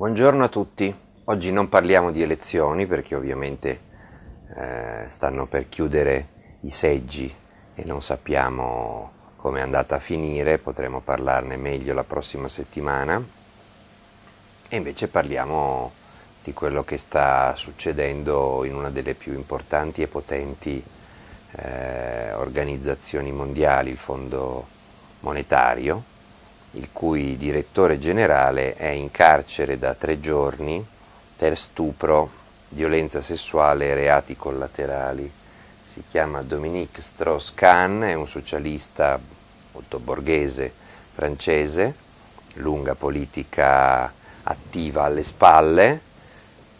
Buongiorno a tutti. Oggi non parliamo di elezioni perché ovviamente stanno per chiudere i seggi e non sappiamo come è andata a finire, potremo parlarne meglio la prossima settimana e invece parliamo di quello che sta succedendo in una delle più importanti e potenti organizzazioni mondiali, il Fondo Monetario, il cui direttore generale è in carcere da 3 giorni per stupro, violenza sessuale e reati collaterali. Si chiama Dominique Strauss-Kahn, è un socialista molto borghese francese, lunga politica attiva alle spalle,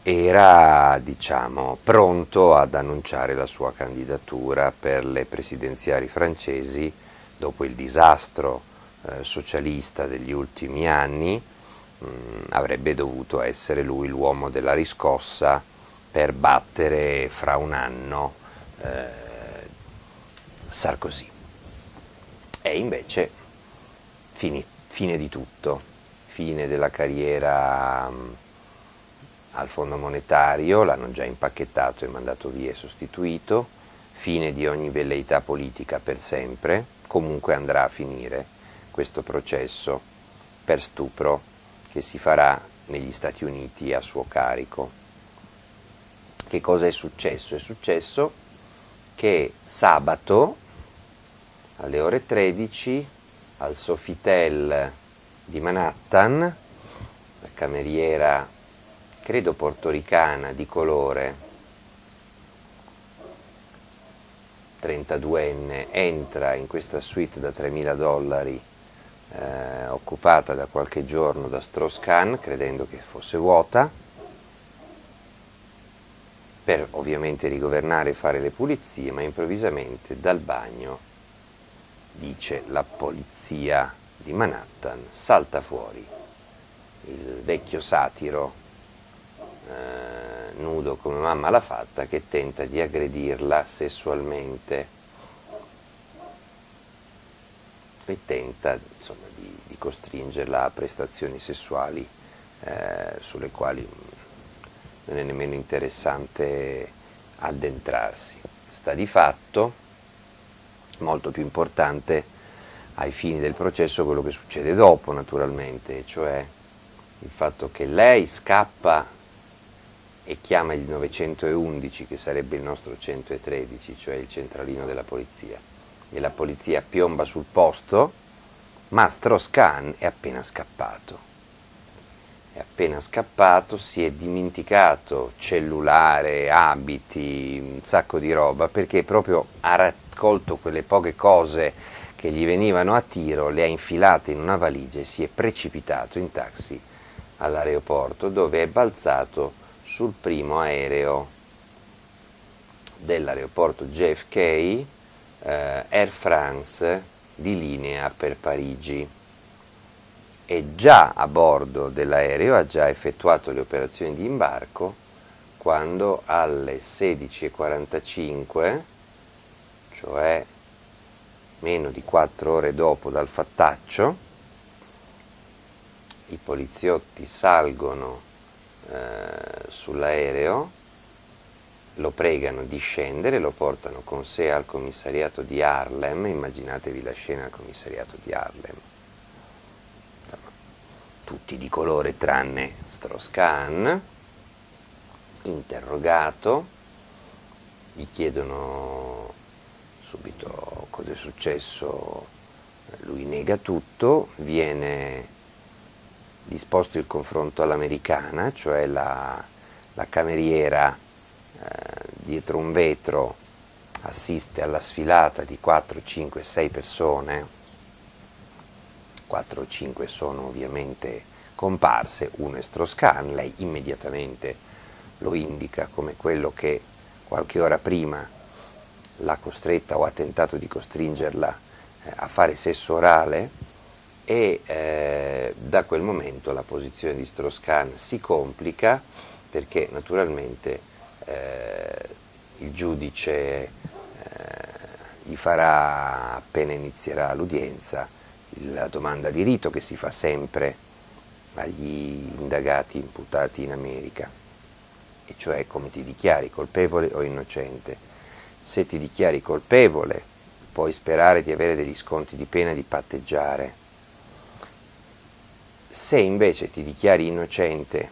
era, diciamo, pronto ad annunciare la sua candidatura per le presidenziali francesi dopo il disastro socialista degli ultimi anni. Avrebbe dovuto essere lui l'uomo della riscossa per battere fra un anno Sarkozy. E invece fine di tutto, fine della carriera al Fondo Monetario, l'hanno già impacchettato e mandato via e sostituito, fine di ogni velleità politica per sempre, comunque andrà a finire questo processo per stupro che si farà negli Stati Uniti a suo carico. Che cosa è successo? È successo che sabato alle ore 13 al Sofitel di Manhattan, la cameriera credo portoricana di colore, 32enne, entra in questa suite da $3.000 occupata da qualche giorno da Strauss-Kahn, credendo che fosse vuota, per ovviamente rigovernare e fare le pulizie, ma improvvisamente dal bagno, dice la polizia di Manhattan, salta fuori il vecchio satiro nudo come mamma l'ha fatta, che tenta di aggredirla sessualmente e tenta insomma di costringerla a prestazioni sessuali sulle quali non è nemmeno interessante addentrarsi. Sta di fatto, molto più importante ai fini del processo, quello che succede dopo naturalmente, cioè il fatto che lei scappa e chiama il 911, che sarebbe il nostro 113, cioè il centralino della polizia, e la polizia piomba sul posto, ma Strauss-Kahn è appena scappato. È appena scappato, si è dimenticato cellulare, abiti, un sacco di roba, perché proprio ha raccolto quelle poche cose che gli venivano a tiro, le ha infilate in una valigia e si è precipitato in taxi all'aeroporto, dove è balzato sul primo aereo dell'aeroporto JFK, Air France, di linea per Parigi. E già a bordo dell'aereo ha già effettuato le operazioni di imbarco quando alle 16:45, cioè meno di 4 ore dopo dal fattaccio, i poliziotti salgono sull'aereo, lo pregano di scendere, lo portano con sé al commissariato di Harlem. Immaginatevi la scena al commissariato di Harlem, tutti di colore tranne Strauss-Kahn, interrogato, gli chiedono subito cosa è successo, lui nega tutto, viene disposto il confronto all'americana, cioè la cameriera dietro un vetro assiste alla sfilata di 4, 5, 6 persone, 4 o 5 sono ovviamente comparse, uno è Strauss-Kahn, lei immediatamente lo indica come quello che qualche ora prima l'ha costretta o ha tentato di costringerla a fare sesso orale, e da quel momento la posizione di Strauss-Kahn si complica perché naturalmente il giudice gli farà, appena inizierà l'udienza, la domanda di rito che si fa sempre agli indagati imputati in America, e cioè come ti dichiari, colpevole o innocente. Se ti dichiari colpevole puoi sperare di avere degli sconti di pena, di patteggiare. Se invece ti dichiari innocente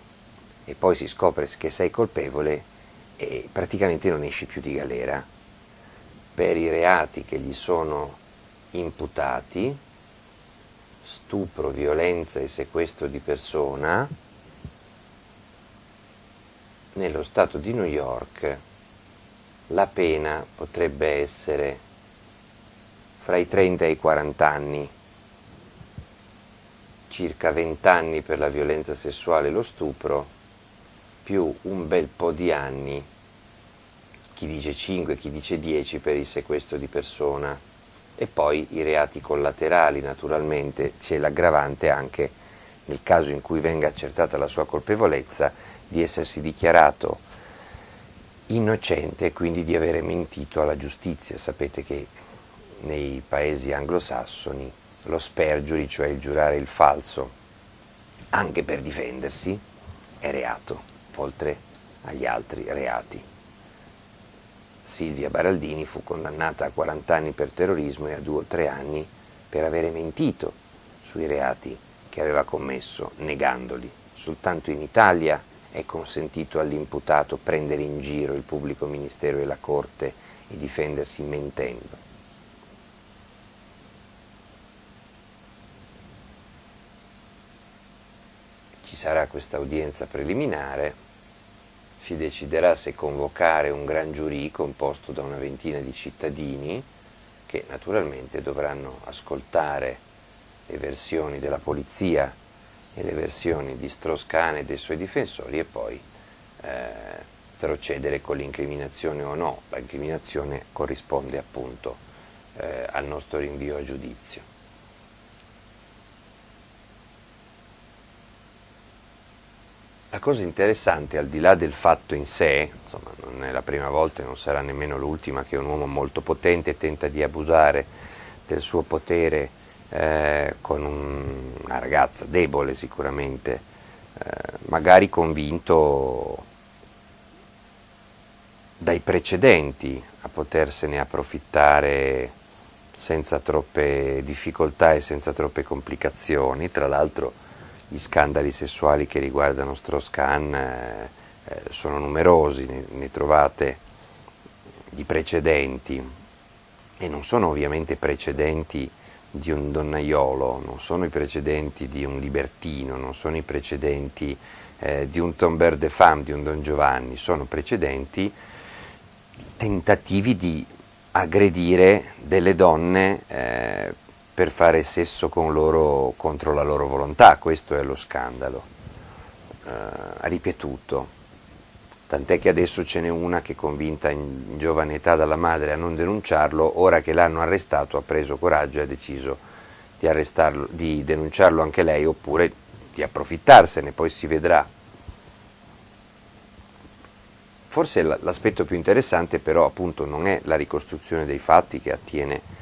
e poi si scopre che sei colpevole, praticamente non esci più di galera per i reati che gli sono imputati: stupro, violenza e sequestro di persona. Nello stato di New York la pena potrebbe essere fra i 30 e i 40 anni, circa 20 anni per la violenza sessuale e lo stupro, più un bel po' di anni, chi dice 5, chi dice 10 per il sequestro di persona, e poi i reati collaterali. Naturalmente c'è l'aggravante anche nel caso in cui venga accertata la sua colpevolezza di essersi dichiarato innocente e quindi di avere mentito alla giustizia. Sapete che nei paesi anglosassoni lo sperjury, cioè il giurare il falso anche per difendersi, è reato, oltre agli altri reati. Silvia Baraldini fu condannata a 40 anni per terrorismo e a 2 o 3 anni per avere mentito sui reati che aveva commesso, negandoli. Soltanto in Italia è consentito all'imputato prendere in giro il pubblico ministero e la corte e difendersi mentendo. Ci sarà questa udienza preliminare, si deciderà se convocare un gran giurì composto da una ventina di cittadini che naturalmente dovranno ascoltare le versioni della polizia e le versioni di Strauss-Kahn e dei suoi difensori e poi procedere con l'incriminazione o no. L'incriminazione corrisponde appunto al nostro rinvio a giudizio. La cosa interessante, al di là del fatto in sé, insomma non è la prima volta e non sarà nemmeno l'ultima che un uomo molto potente tenta di abusare del suo potere con una ragazza debole sicuramente, magari convinto dai precedenti a potersene approfittare senza troppe difficoltà e senza troppe complicazioni. Tra l'altro gli scandali sessuali che riguardano Strauss-Kahn sono numerosi, ne trovate di precedenti, e non sono ovviamente precedenti di un donnaiolo, non sono i precedenti di un libertino, non sono i precedenti di un tombeur de femme, di un Don Giovanni, sono precedenti, tentativi di aggredire delle donne per fare sesso con loro contro la loro volontà. Questo è lo scandalo ripetuto, tant'è che adesso ce n'è una che, convinta in giovane età dalla madre a non denunciarlo, ora che l'hanno arrestato ha preso coraggio e ha deciso di denunciarlo anche lei, oppure di approfittarsene, poi si vedrà. Forse l'aspetto più interessante però appunto non è la ricostruzione dei fatti che attiene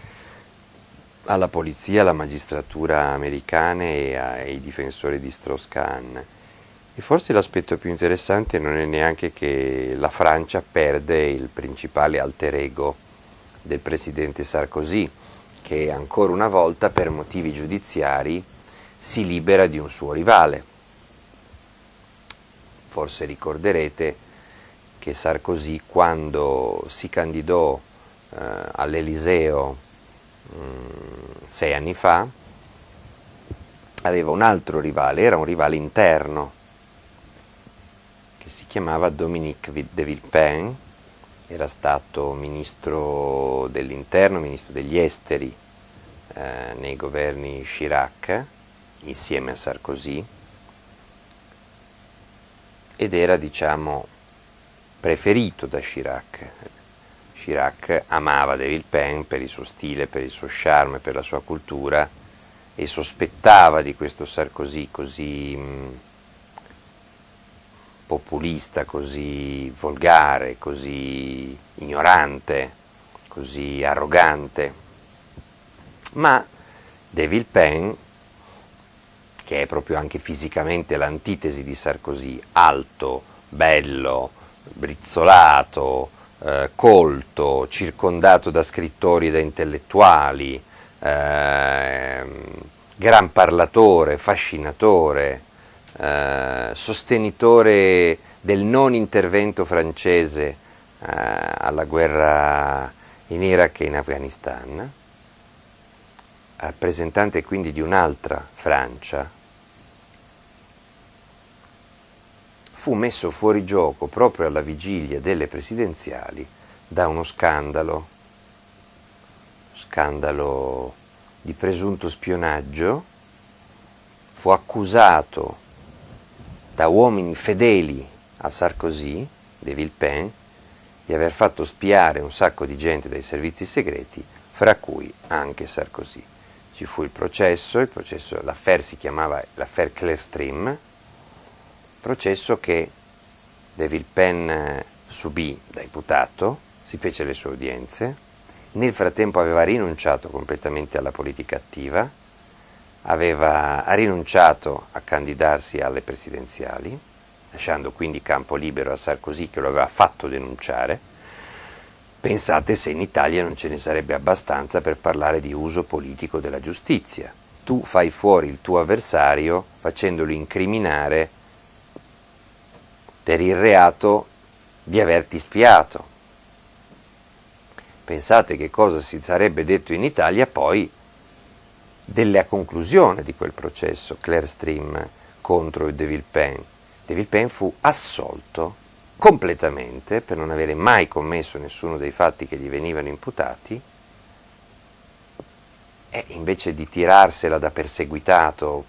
alla polizia, alla magistratura americana e ai difensori di Strauss-Kahn. E forse l'aspetto più interessante non è neanche che la Francia perde il principale alter ego del presidente Sarkozy, che ancora una volta per motivi giudiziari si libera di un suo rivale. Forse ricorderete che Sarkozy, quando si candidò all'Eliseo 6 anni fa, aveva un altro rivale, era un rivale interno che si chiamava Dominique de Villepin, era stato ministro dell'interno, ministro degli esteri nei governi Chirac insieme a Sarkozy, ed era, diciamo, preferito da Chirac. Chirac amava de Villepin per il suo stile, per il suo charme, per la sua cultura, e sospettava di questo Sarkozy così populista, così volgare, così ignorante, così arrogante. Ma de Villepin che è proprio anche fisicamente l'antitesi di Sarkozy, alto, bello, brizzolato, colto, circondato da scrittori e da intellettuali, gran parlatore, fascinatore, sostenitore del non intervento francese alla guerra in Iraq e in Afghanistan, rappresentante quindi di un'altra Francia, fu messo fuori gioco proprio alla vigilia delle presidenziali da uno scandalo di presunto spionaggio. Fu accusato da uomini fedeli a Sarkozy, de Villepin, di aver fatto spiare un sacco di gente dai servizi segreti, fra cui anche Sarkozy. Ci fu il processo, l'affaire si chiamava l'affaire Clearstream, processo che de Villepin subì da imputato, si fece le sue udienze, nel frattempo aveva rinunciato completamente alla politica attiva, ha rinunciato a candidarsi alle presidenziali, lasciando quindi campo libero a Sarkozy che lo aveva fatto denunciare. Pensate se in Italia non ce ne sarebbe abbastanza per parlare di uso politico della giustizia. Tu fai fuori il tuo avversario facendolo incriminare per il reato di averti spiato. Pensate che cosa si sarebbe detto in Italia poi della conclusione di quel processo Clearstream contro de Villepin. De Villepin fu assolto completamente per non avere mai commesso nessuno dei fatti che gli venivano imputati, e invece di tirarsela da perseguitato,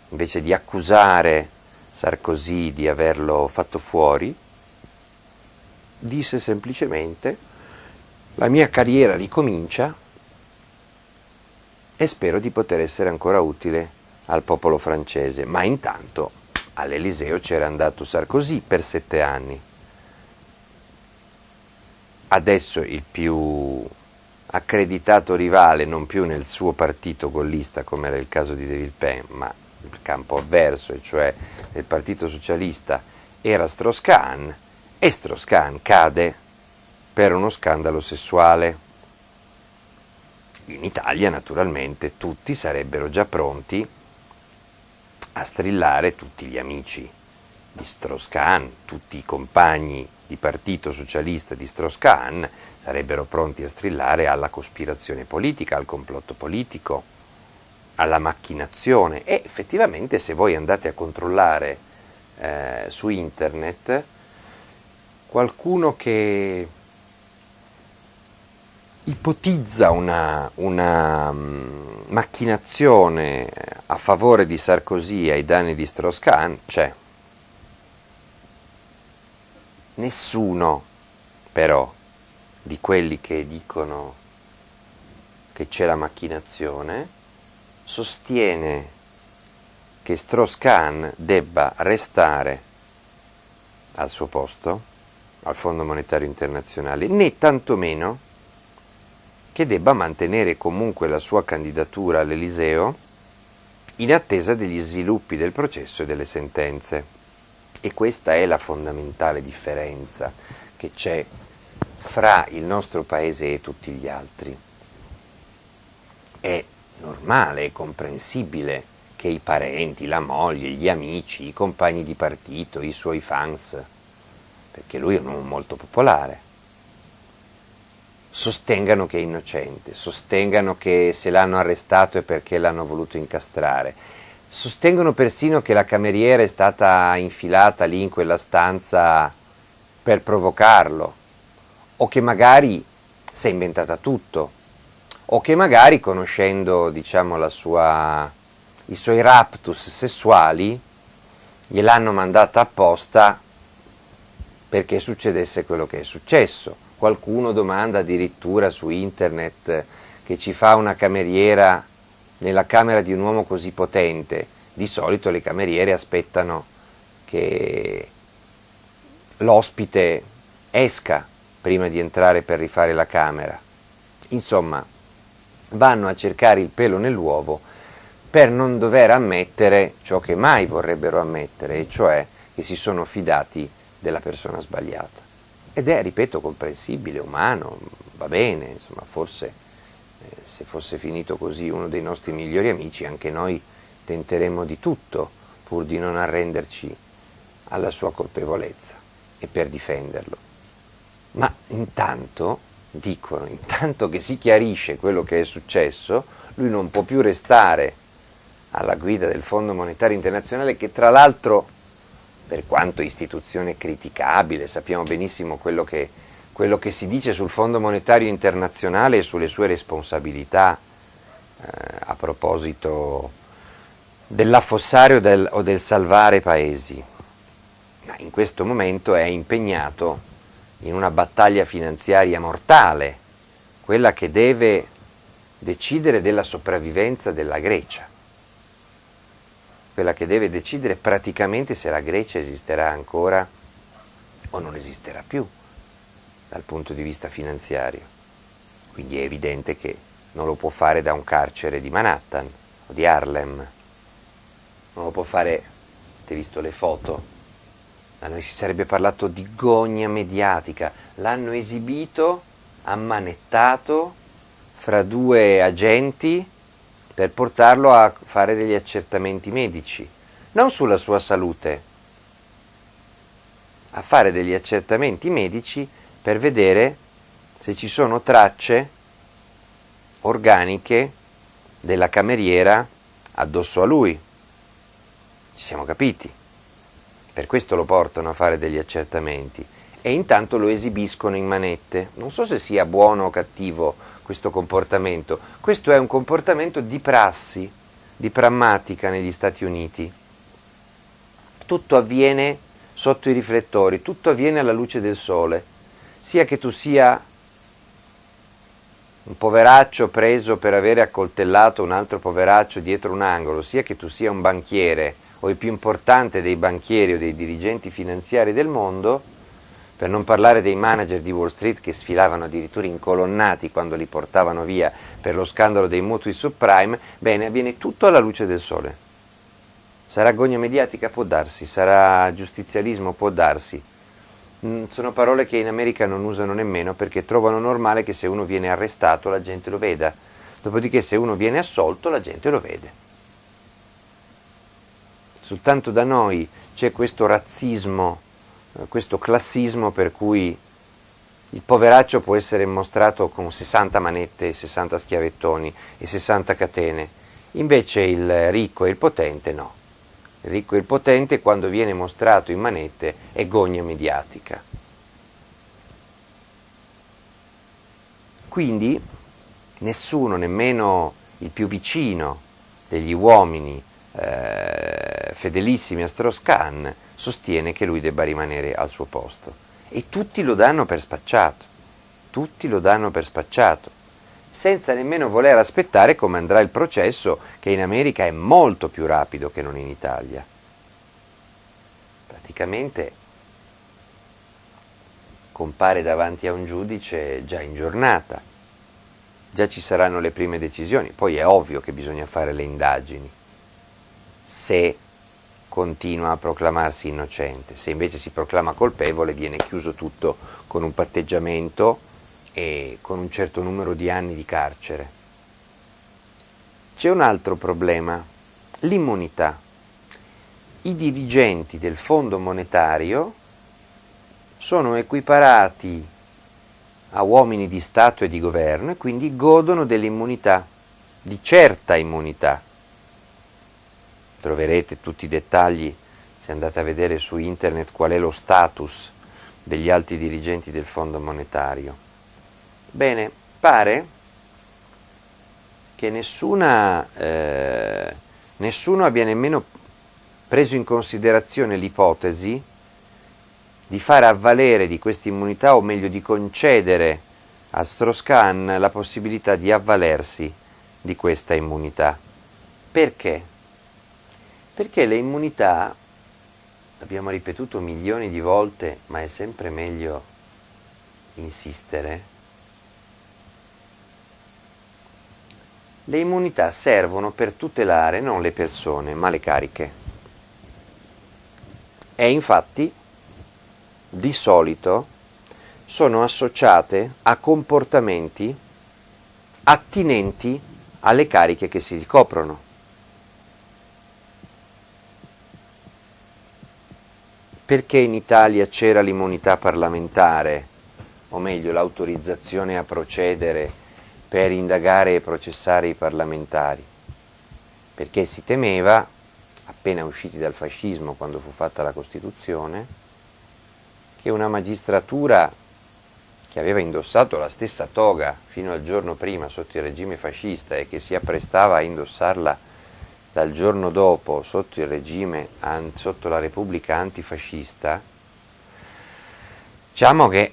invece di accusare Sarkozy di averlo fatto fuori, disse semplicemente: la mia carriera ricomincia e spero di poter essere ancora utile al popolo francese, ma intanto all'Eliseo c'era andato Sarkozy per 7 anni. Adesso il più accreditato rivale, non più nel suo partito gollista come era il caso di de Villepin, ma nel campo avverso, e cioè nel Partito Socialista, era Strauss-Kahn, e Strauss-Kahn cade per uno scandalo sessuale. In Italia naturalmente tutti sarebbero già pronti a strillare, tutti gli amici di Strauss-Kahn, tutti i compagni di Partito Socialista di Strauss-Kahn sarebbero pronti a strillare alla cospirazione politica, al complotto politico, alla macchinazione. E effettivamente se voi andate a controllare su internet, qualcuno che ipotizza una macchinazione a favore di Sarkozy ai danni di Strauss-Kahn c'è. Nessuno però di quelli che dicono che c'è la macchinazione sostiene che Strauss-Kahn debba restare al suo posto, al Fondo Monetario Internazionale, né tantomeno che debba mantenere comunque la sua candidatura all'Eliseo in attesa degli sviluppi del processo e delle sentenze. E questa è la fondamentale differenza che c'è fra il nostro paese e tutti gli altri. È normale, è comprensibile che i parenti, la moglie, gli amici, i compagni di partito, i suoi fans, perché lui è un uomo molto popolare, sostengano che è innocente, sostengano che se l'hanno arrestato è perché l'hanno voluto incastrare, sostengono persino che la cameriera è stata infilata lì in quella stanza per provocarlo, o che magari si è inventata tutto, o che magari conoscendo, diciamo, i suoi raptus sessuali gliel'hanno mandata apposta perché succedesse quello che è successo. Qualcuno domanda addirittura su internet che ci fa una cameriera nella camera di un uomo così potente. Di solito le cameriere aspettano che l'ospite esca prima di entrare per rifare la camera. Insomma, vanno a cercare il pelo nell'uovo per non dover ammettere ciò che mai vorrebbero ammettere, e cioè che si sono fidati della persona sbagliata. Ed è, ripeto, comprensibile, umano, va bene, insomma, forse se fosse finito così uno dei nostri migliori amici, anche noi tenteremo di tutto pur di non arrenderci alla sua colpevolezza e per difenderlo. Ma intanto, dicono, intanto che si chiarisce quello che è successo, lui non può più restare alla guida del Fondo Monetario Internazionale, che tra l'altro, per quanto istituzione criticabile, sappiamo benissimo quello che si dice sul Fondo Monetario Internazionale e sulle sue responsabilità a proposito dell'affossare o del salvare paesi, ma in questo momento è impegnato in una battaglia finanziaria mortale, quella che deve decidere della sopravvivenza della Grecia, quella che deve decidere praticamente se la Grecia esisterà ancora o non esisterà più dal punto di vista finanziario. Quindi è evidente che non lo può fare da un carcere di Manhattan o di Harlem, non lo può fare, avete visto le foto? Da noi si sarebbe parlato di gogna mediatica, l'hanno esibito ammanettato fra due agenti per portarlo a fare degli accertamenti medici, non sulla sua salute, a fare degli accertamenti medici per vedere se ci sono tracce organiche della cameriera addosso a lui. Ci siamo capiti? Per questo lo portano a fare degli accertamenti e intanto lo esibiscono in manette. Non so se sia buono o cattivo questo comportamento. Questo è un comportamento di prassi, di prammatica negli Stati Uniti. Tutto avviene sotto i riflettori, tutto avviene alla luce del sole, sia che tu sia un poveraccio preso per avere accoltellato un altro poveraccio dietro un angolo, sia che tu sia un banchiere o il più importante dei banchieri o dei dirigenti finanziari del mondo, per non parlare dei manager di Wall Street che sfilavano addirittura incolonnati quando li portavano via per lo scandalo dei mutui subprime. Bene, avviene tutto alla luce del sole. Sarà gogna mediatica? Può darsi, sarà giustizialismo? Può darsi. Sono parole che in America non usano nemmeno, perché trovano normale che se uno viene arrestato la gente lo veda, dopodiché se uno viene assolto la gente lo vede. Soltanto da noi c'è questo razzismo, questo classismo per cui il poveraccio può essere mostrato con 60 manette, 60 schiavettoni e 60 catene, invece il ricco e il potente no. Il ricco e il potente, quando viene mostrato in manette, è gogna mediatica. Quindi nessuno, nemmeno il più vicino degli uomini fedelissimi a Strauss-Kahn, sostiene che lui debba rimanere al suo posto. E tutti lo danno per spacciato, senza nemmeno voler aspettare come andrà il processo, che in America è molto più rapido che non in Italia. Praticamente compare davanti a un giudice già in giornata, già ci saranno le prime decisioni, poi è ovvio che bisogna fare le indagini, se continua a proclamarsi innocente. Se invece si proclama colpevole viene chiuso tutto con un patteggiamento e con un certo numero di anni di carcere. C'è un altro problema, l'immunità. I dirigenti del Fondo Monetario sono equiparati a uomini di Stato e di governo e quindi godono dell'immunità, di certa immunità. Troverete tutti i dettagli se andate a vedere su internet qual è lo status degli alti dirigenti del Fondo Monetario. Bene, pare che nessuno abbia nemmeno preso in considerazione l'ipotesi di fare avvalere di questa immunità, o meglio di concedere a Strauss-Kahn la possibilità di avvalersi di questa immunità. Perché? Perché le immunità, abbiamo ripetuto milioni di volte, ma è sempre meglio insistere, Le immunità servono per tutelare non le persone, ma le cariche. E infatti, di solito, sono associate a comportamenti attinenti alle cariche che si ricoprono. Perché in Italia c'era l'immunità parlamentare, o meglio l'autorizzazione a procedere per indagare e processare i parlamentari? Perché si temeva, appena usciti dal fascismo quando fu fatta la Costituzione, che una magistratura che aveva indossato la stessa toga fino al giorno prima sotto il regime fascista e che si apprestava a indossarla dal giorno dopo sotto il regime, sotto la Repubblica antifascista, diciamo che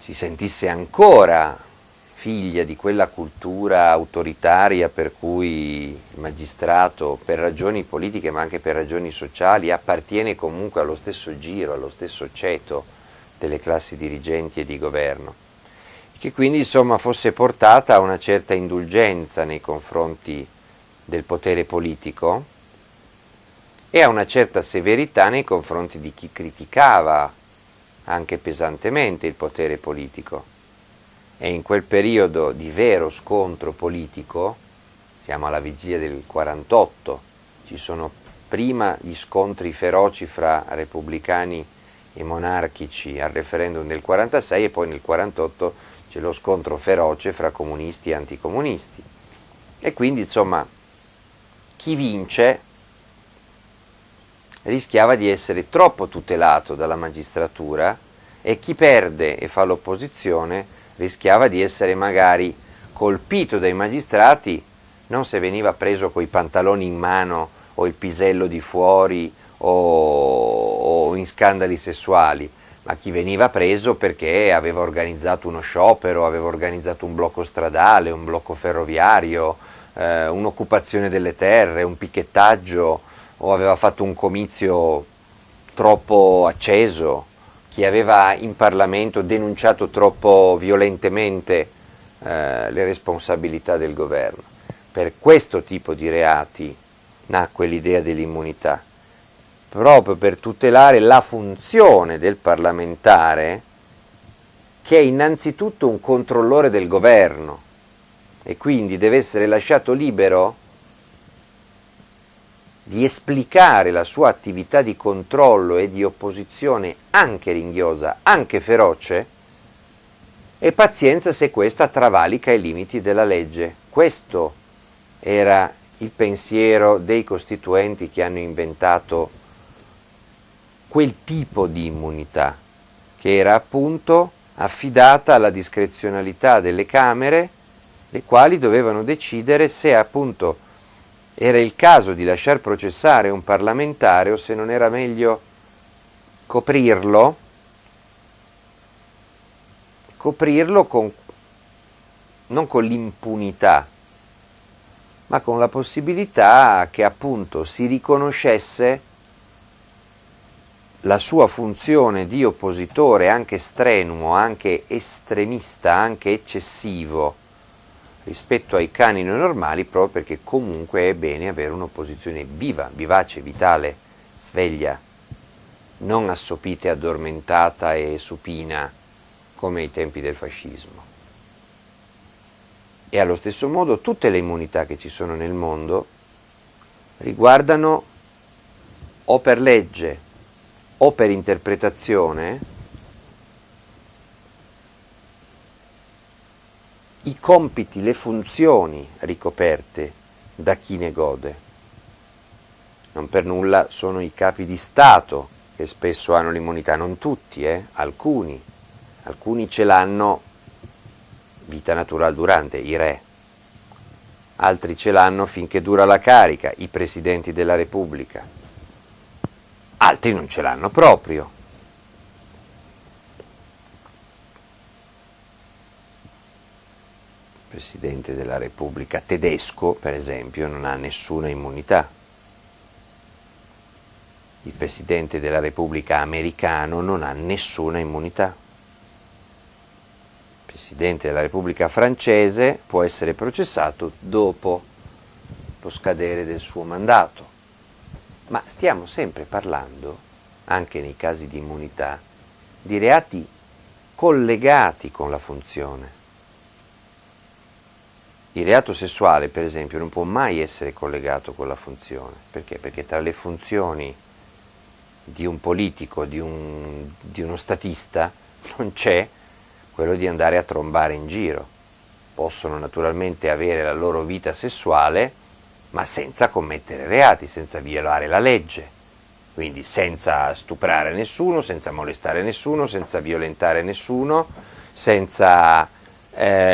si sentisse ancora figlia di quella cultura autoritaria per cui il magistrato, per ragioni politiche ma anche per ragioni sociali, appartiene comunque allo stesso giro, allo stesso ceto delle classi dirigenti e di governo, che quindi insomma fosse portata a una certa indulgenza nei confronti del potere politico e a una certa severità nei confronti di chi criticava anche pesantemente il potere politico. E in quel periodo di vero scontro politico, siamo alla vigilia del 48, ci sono prima gli scontri feroci fra repubblicani e monarchici al referendum del 46 e poi nel 48 c'è lo scontro feroce fra comunisti e anticomunisti. E quindi insomma chi vince rischiava di essere troppo tutelato dalla magistratura e chi perde e fa l'opposizione rischiava di essere magari colpito dai magistrati non se veniva preso coi pantaloni in mano o il pisello di fuori o in scandali sessuali, ma chi veniva preso perché aveva organizzato uno sciopero, aveva organizzato un blocco stradale, un blocco ferroviario, un'occupazione delle terre, un picchettaggio o aveva fatto un comizio troppo acceso, chi aveva in Parlamento denunciato troppo violentemente le responsabilità del governo. Per questo tipo di reati nacque l'idea dell'immunità, proprio per tutelare la funzione del parlamentare, che è innanzitutto un controllore del governo e quindi deve essere lasciato libero di esplicare la sua attività di controllo e di opposizione anche ringhiosa, anche feroce, e pazienza se questa travalica i limiti della legge. Questo era il pensiero dei costituenti che hanno inventato quel tipo di immunità, che era appunto affidata alla discrezionalità delle Camere, le quali dovevano decidere se appunto era il caso di lasciar processare un parlamentare o se non era meglio coprirlo non con l'impunità, ma con la possibilità che appunto si riconoscesse la sua funzione di oppositore anche strenuo, anche estremista, anche eccessivo rispetto ai canoni normali, proprio perché comunque è bene avere un'opposizione viva, vivace, vitale, sveglia, non assopita e addormentata e supina come ai tempi del fascismo. E allo stesso modo tutte le immunità che ci sono nel mondo riguardano o per legge o per interpretazione i compiti, le funzioni ricoperte da chi ne gode. Non per nulla sono i capi di Stato che spesso hanno l'immunità, non tutti, alcuni ce l'hanno vita natural durante, i re, altri ce l'hanno finché dura la carica, i presidenti della Repubblica, altri non ce l'hanno proprio. Il Presidente della Repubblica tedesco, per esempio, non ha nessuna immunità. Il Presidente della Repubblica americano non ha nessuna immunità. Il Presidente della Repubblica francese, può essere processato dopo lo scadere del suo mandato. Ma stiamo sempre parlando, anche nei casi di immunità, di reati collegati con la funzione. Il reato sessuale, per esempio, non può mai essere collegato con la funzione. Perché? Perché tra le funzioni di un politico, di uno statista, non c'è quello di andare a trombare in giro. Possono naturalmente avere la loro vita sessuale, ma senza commettere reati, senza violare la legge. Quindi senza stuprare nessuno, senza molestare nessuno, senza violentare nessuno, senza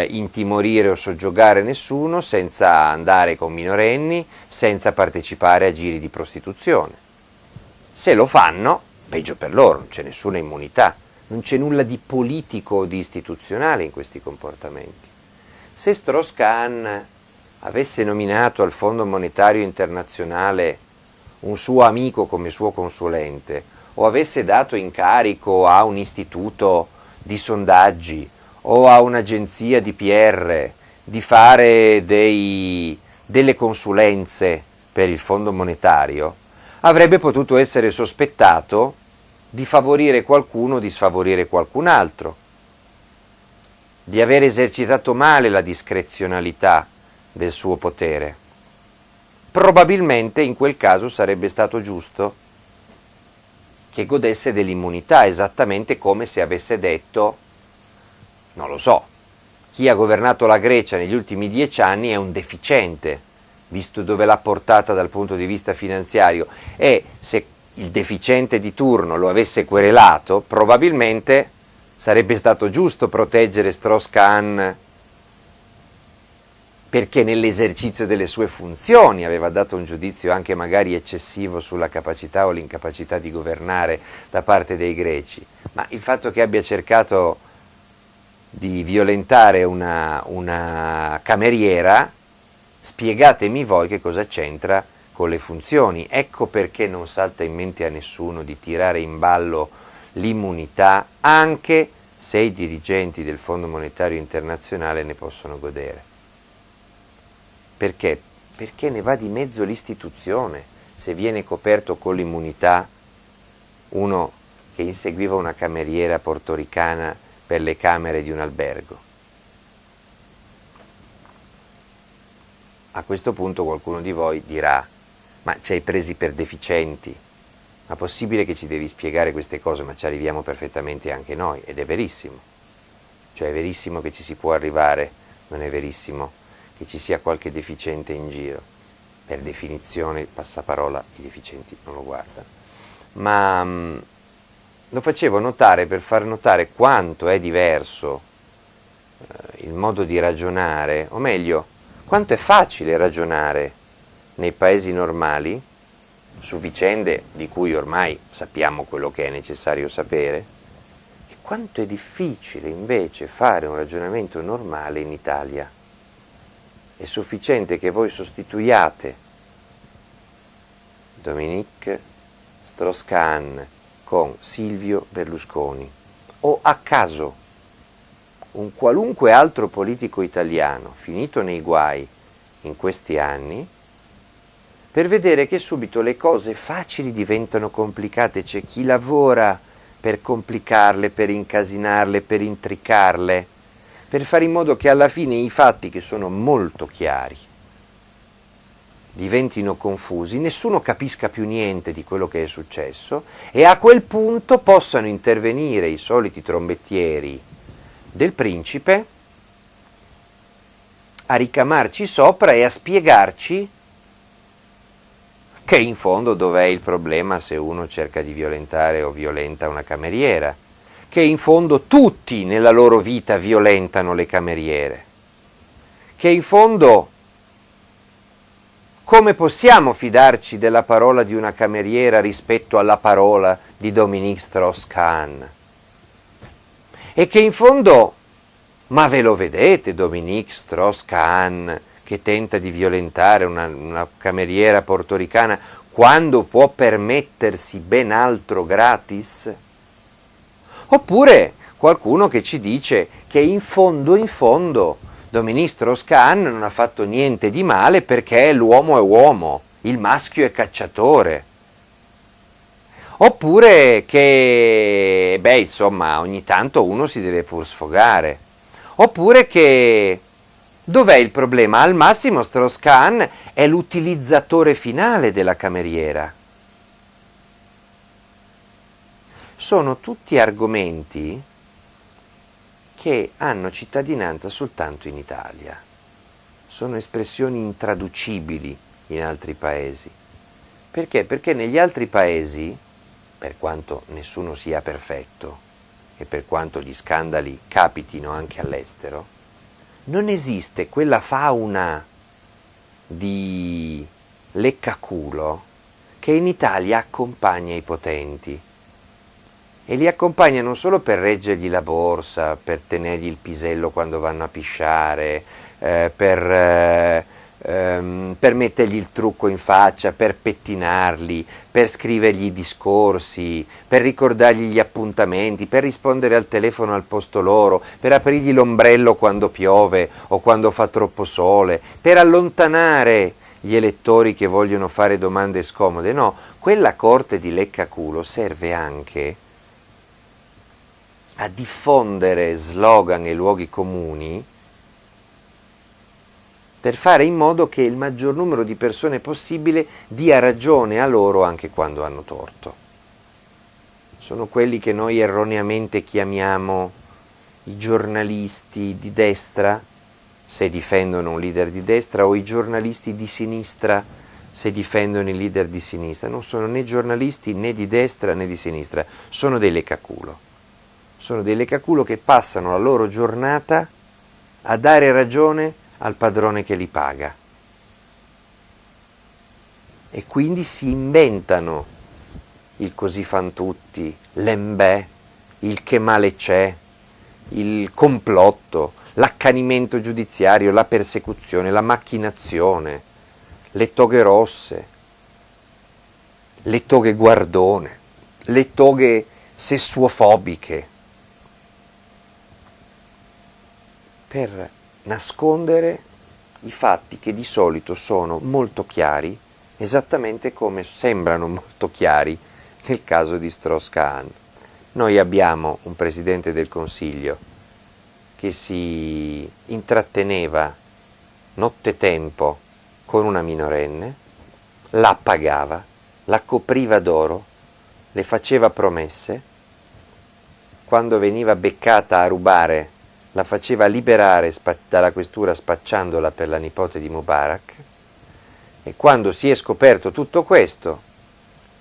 intimorire o soggiogare nessuno, senza andare con minorenni, senza partecipare a giri di prostituzione. Se lo fanno, peggio per loro, non c'è nessuna immunità, non c'è nulla di politico o di istituzionale in questi comportamenti. Se Strauss-Kahn avesse nominato al Fondo Monetario Internazionale un suo amico come suo consulente, o avesse dato incarico a un istituto di sondaggi o a un'agenzia di PR di fare delle consulenze per il Fondo Monetario, avrebbe potuto essere sospettato di favorire qualcuno o di sfavorire qualcun altro, di aver esercitato male la discrezionalità del suo potere. Probabilmente in quel caso sarebbe stato giusto che godesse dell'immunità, esattamente come se avesse detto, non lo so, chi ha governato la Grecia negli ultimi 10 anni è un deficiente, visto dove l'ha portata dal punto di vista finanziario, e se il deficiente di turno lo avesse querelato, probabilmente sarebbe stato giusto proteggere Strauss-Kahn perché nell'esercizio delle sue funzioni aveva dato un giudizio anche magari eccessivo sulla capacità o l'incapacità di governare da parte dei greci. Ma il fatto che abbia cercato di violentare una cameriera, spiegatemi voi che cosa c'entra con le funzioni. Ecco perché non salta in mente a nessuno di tirare in ballo l'immunità, anche se i dirigenti del Fondo Monetario Internazionale ne possono godere. Perché? Perché ne va di mezzo l'istituzione. Se viene coperto con l'immunità uno che inseguiva una cameriera portoricana per le camere di un albergo. A questo punto qualcuno di voi dirà: ma ci hai presi per deficienti? Ma possibile che ci devi spiegare queste cose? Ma ci arriviamo perfettamente anche noi, ed è verissimo. Cioè è verissimo che ci si può arrivare, non è verissimo che ci sia qualche deficiente in giro. Per definizione, passaparola, i deficienti non lo guardano. Ma lo facevo notare per far notare quanto è diverso il modo di ragionare, o meglio, quanto è facile ragionare nei paesi normali su vicende di cui ormai sappiamo quello che è necessario sapere, e quanto è difficile invece fare un ragionamento normale in Italia. È sufficiente che voi sostituiate Dominique Strauss-Kahn con Silvio Berlusconi, o a caso un qualunque altro politico italiano finito nei guai in questi anni, per vedere che subito le cose facili diventano complicate. C'è chi lavora per complicarle, per incasinarle, per intricarle, per fare in modo che alla fine i fatti, che sono molto chiari, diventino confusi, nessuno capisca più niente di quello che è successo, e a quel punto possano intervenire i soliti trombettieri del principe a ricamarci sopra e a spiegarci che in fondo dov'è il problema se uno cerca di violentare o violenta una cameriera, che in fondo tutti nella loro vita violentano le cameriere, che in fondo come possiamo fidarci della parola di una cameriera rispetto alla parola di Dominique Strauss-Kahn, e che in fondo, ma ve lo vedete Dominique Strauss-Kahn che tenta di violentare una cameriera portoricana quando può permettersi ben altro gratis? Oppure qualcuno che ci dice che in fondo Dominique Strauss-Kahn non ha fatto niente di male perché l'uomo è uomo, il maschio è cacciatore. Oppure che, insomma, ogni tanto uno si deve pur sfogare. Oppure che, dov'è il problema? Al massimo Strauss-Kahn è l'utilizzatore finale della cameriera. Sono tutti argomenti che hanno cittadinanza soltanto in Italia. Sono espressioni intraducibili in altri paesi. Perché? Perché negli altri paesi, per quanto nessuno sia perfetto e per quanto gli scandali capitino anche all'estero, non esiste quella fauna di leccaculo che in Italia accompagna i potenti. E li accompagna non solo per reggergli la borsa, per tenergli il pisello quando vanno a pisciare, per mettergli il trucco in faccia, per pettinarli, per scrivergli i discorsi, per ricordargli gli appuntamenti, per rispondere al telefono al posto loro, per aprirgli l'ombrello quando piove o quando fa troppo sole, per allontanare gli elettori che vogliono fare domande scomode. No, quella corte di leccaculo serve anche a diffondere slogan e luoghi comuni per fare in modo che il maggior numero di persone possibile dia ragione a loro anche quando hanno torto. Sono quelli che noi erroneamente chiamiamo i giornalisti di destra, se difendono un leader di destra, o i giornalisti di sinistra, se difendono il leader di sinistra. Non sono né giornalisti né di destra né di sinistra, sono dei leccaculo. Sono dei leccaculo che passano la loro giornata a dare ragione al padrone che li paga. E quindi si inventano il così fan tutti, l'embè, il che male c'è, il complotto, l'accanimento giudiziario, la persecuzione, la macchinazione, le toghe rosse, le toghe guardone, le toghe sessuofobiche, per nascondere i fatti che di solito sono molto chiari, esattamente come sembrano molto chiari nel caso di Strauss-Kahn. Noi abbiamo un Presidente del Consiglio che si intratteneva nottetempo con una minorenne, la pagava, la copriva d'oro, le faceva promesse, quando veniva beccata a rubare la faceva liberare dalla questura spacciandola per la nipote di Mubarak, e quando si è scoperto tutto questo,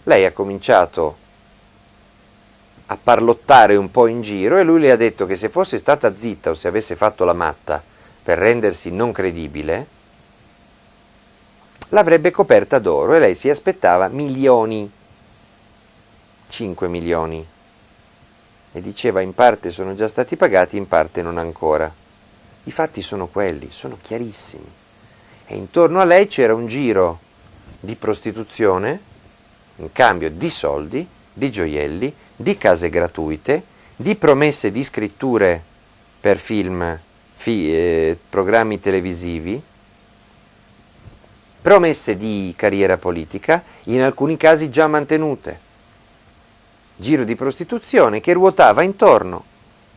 lei ha cominciato a parlottare un po' in giro e lui le ha detto che se fosse stata zitta o se avesse fatto la matta per rendersi non credibile, l'avrebbe coperta d'oro, e lei si aspettava milioni, 5 milioni. E diceva: in parte sono già stati pagati, in parte non ancora. I fatti sono quelli, sono chiarissimi. E intorno a lei c'era un giro di prostituzione in cambio di soldi, di gioielli, di case gratuite, di promesse di scritture per film, programmi televisivi, promesse di carriera politica, in alcuni casi già mantenute. Giro di prostituzione che ruotava intorno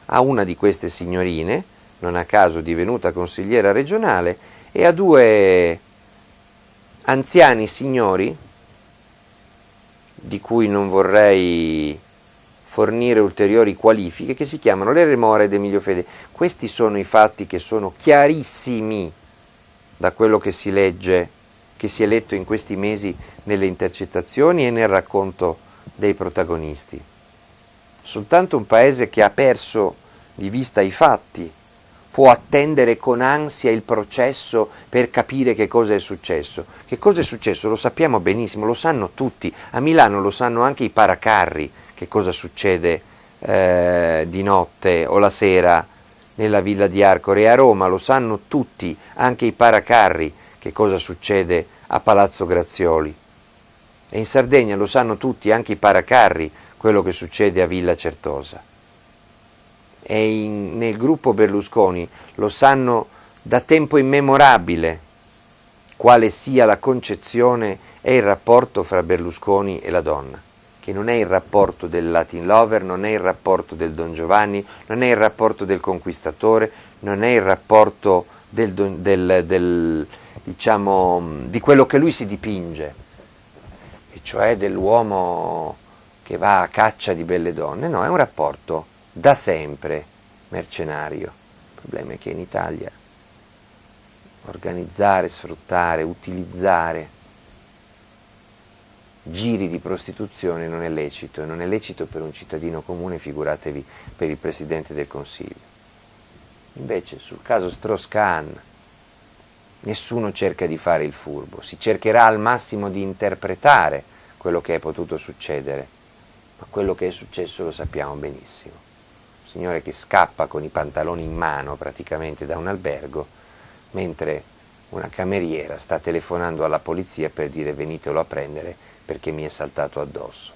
a una di queste signorine, non a caso divenuta consigliera regionale, e a due anziani signori, di cui non vorrei fornire ulteriori qualifiche, che si chiamano le Remore ed Emilio Fede. Questi sono i fatti che sono chiarissimi da quello che si legge, che si è letto in questi mesi nelle intercettazioni e nel racconto dei protagonisti. Soltanto un paese che ha perso di vista i fatti può attendere con ansia il processo per capire che cosa è successo. Che cosa è successo? Lo sappiamo benissimo, lo sanno tutti. A Milano lo sanno anche i paracarri che cosa succede di notte o la sera nella villa di Arcore, e a Roma lo sanno tutti, anche i paracarri, che cosa succede a Palazzo Grazioli. E in Sardegna lo sanno tutti, anche i paracarri, quello che succede a Villa Certosa. e nel gruppo Berlusconi lo sanno da tempo immemorabile quale sia la concezione e il rapporto fra Berlusconi e la donna, che non è il rapporto del Latin lover, non è il rapporto del Don Giovanni, non è il rapporto del conquistatore, non è il rapporto diciamo, di quello che lui si dipinge, e cioè dell'uomo che va a caccia di belle donne. No, è un rapporto da sempre mercenario. Il problema è che in Italia organizzare, sfruttare, utilizzare giri di prostituzione non è lecito, e non è lecito per un cittadino comune, figuratevi per il Presidente del Consiglio. Invece sul caso Strauss-Kahn nessuno cerca di fare il furbo, si cercherà al massimo di interpretare quello che è potuto succedere, ma quello che è successo lo sappiamo benissimo. Un signore che scappa con i pantaloni in mano praticamente da un albergo, mentre una cameriera sta telefonando alla polizia per dire venitelo a prendere perché mi è saltato addosso.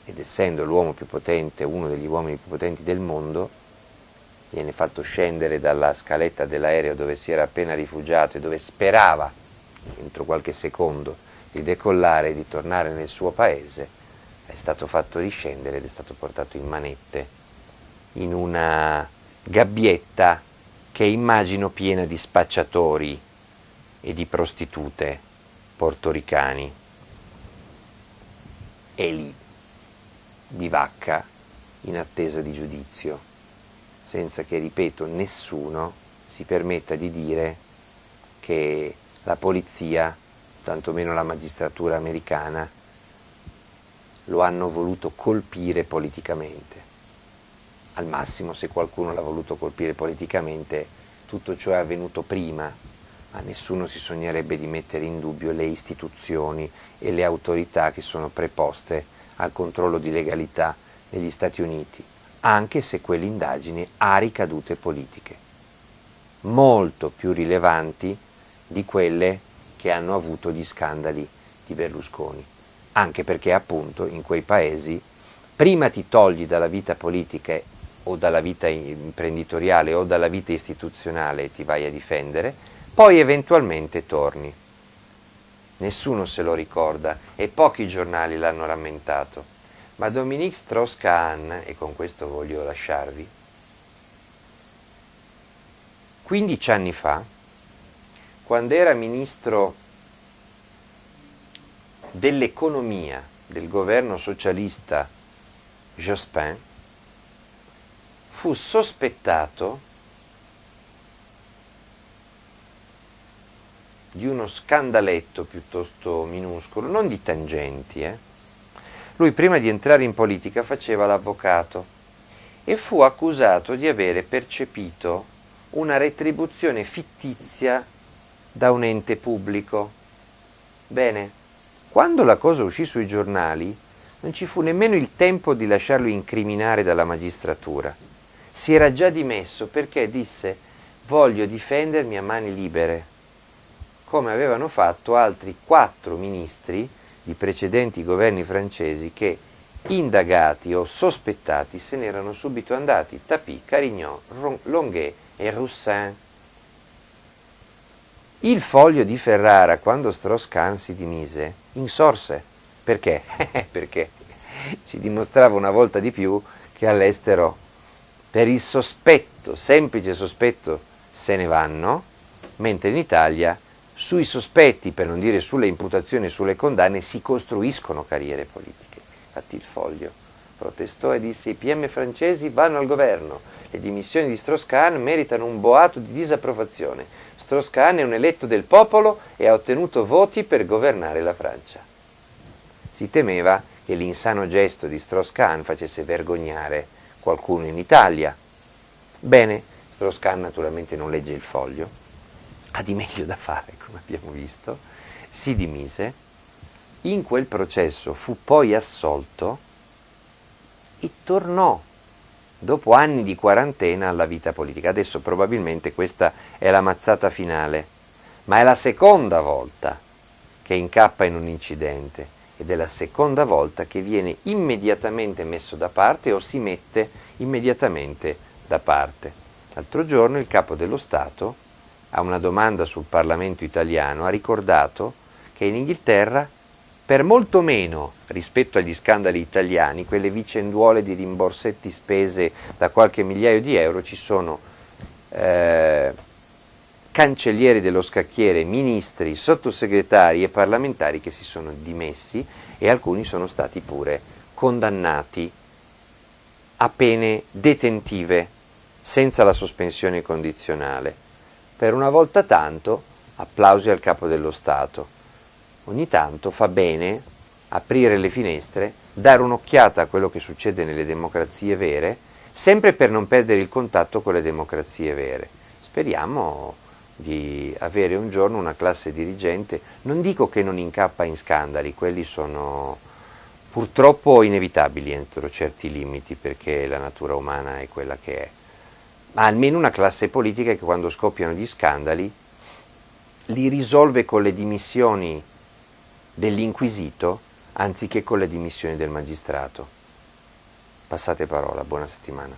Ed essendo l'uomo più potente, uno degli uomini più potenti del mondo, viene fatto scendere dalla scaletta dell'aereo dove si era appena rifugiato e dove sperava, entro qualche secondo, di decollare e di tornare nel suo paese. È stato fatto riscendere ed è stato portato in manette in una gabbietta che immagino piena di spacciatori e di prostitute portoricani. E lì bivacca in attesa di giudizio, senza che, ripeto, nessuno si permetta di dire che la polizia, tantomeno la magistratura americana, lo hanno voluto colpire politicamente. Al massimo, se qualcuno l'ha voluto colpire politicamente, tutto ciò è avvenuto prima, ma nessuno si sognerebbe di mettere in dubbio le istituzioni e le autorità che sono preposte al controllo di legalità negli Stati Uniti, anche se quell'indagine ha ricadute politiche, molto più rilevanti di quelle che hanno avuto gli scandali di Berlusconi, anche perché appunto in quei paesi prima ti togli dalla vita politica o dalla vita imprenditoriale o dalla vita istituzionale e ti vai a difendere, poi eventualmente torni. Nessuno se lo ricorda e pochi giornali l'hanno rammentato, ma Dominique Strauss-Kahn, e con questo voglio lasciarvi, 15 anni fa, quando era ministro dell'economia del governo socialista Jospin, fu sospettato di uno scandaletto piuttosto minuscolo, non di tangenti. Lui prima di entrare in politica faceva l'avvocato e fu accusato di avere percepito una retribuzione fittizia da un ente pubblico. Bene, quando la cosa uscì sui giornali non ci fu nemmeno il tempo di lasciarlo incriminare dalla magistratura. Si era già dimesso perché disse: voglio difendermi a mani libere, come avevano fatto altri 4 ministri di precedenti governi francesi che, indagati o sospettati, se ne erano subito andati: Tapie, Carignan, Longuet e Roussin. Il Foglio di Ferrara, quando Strauss-Kahn si dimise, insorse. Perché? Perché si dimostrava una volta di più che all'estero per il sospetto, semplice sospetto, se ne vanno, mentre in Italia sui sospetti, per non dire sulle imputazioni e sulle condanne, si costruiscono carriere politiche. Infatti il Foglio protestò e disse: i PM francesi vanno al governo, le dimissioni di Strauss-Kahn meritano un boato di disapprovazione. Strauss-Kahn è un eletto del popolo e ha ottenuto voti per governare la Francia. Si temeva che l'insano gesto di Strauss-Kahn facesse vergognare qualcuno in Italia. Bene, Strauss-Kahn naturalmente non legge il Foglio, ha di meglio da fare, come abbiamo visto, si dimise, in quel processo fu poi assolto e tornò dopo anni di quarantena alla vita politica. Adesso probabilmente questa è la mazzata finale, ma è la seconda volta che incappa in un incidente ed è la seconda volta che viene immediatamente messo da parte o si mette immediatamente da parte. L'altro giorno il Capo dello Stato, a una domanda sul Parlamento italiano, ha ricordato che in Inghilterra, per molto meno rispetto agli scandali italiani, quelle vicenduole di rimborsetti spese da qualche migliaio di euro, ci sono cancellieri dello scacchiere, ministri, sottosegretari e parlamentari che si sono dimessi e alcuni sono stati pure condannati a pene detentive senza la sospensione condizionale. Per una volta tanto, applausi al Capo dello Stato. Ogni tanto fa bene aprire le finestre, dare un'occhiata a quello che succede nelle democrazie vere, sempre per non perdere il contatto con le democrazie vere. Speriamo di avere un giorno una classe dirigente, non dico che non incappa in scandali, quelli sono purtroppo inevitabili entro certi limiti perché la natura umana è quella che è, ma almeno una classe politica che quando scoppiano gli scandali li risolve con le dimissioni dell'inquisito anziché con le dimissioni del magistrato. Passate parola, buona settimana.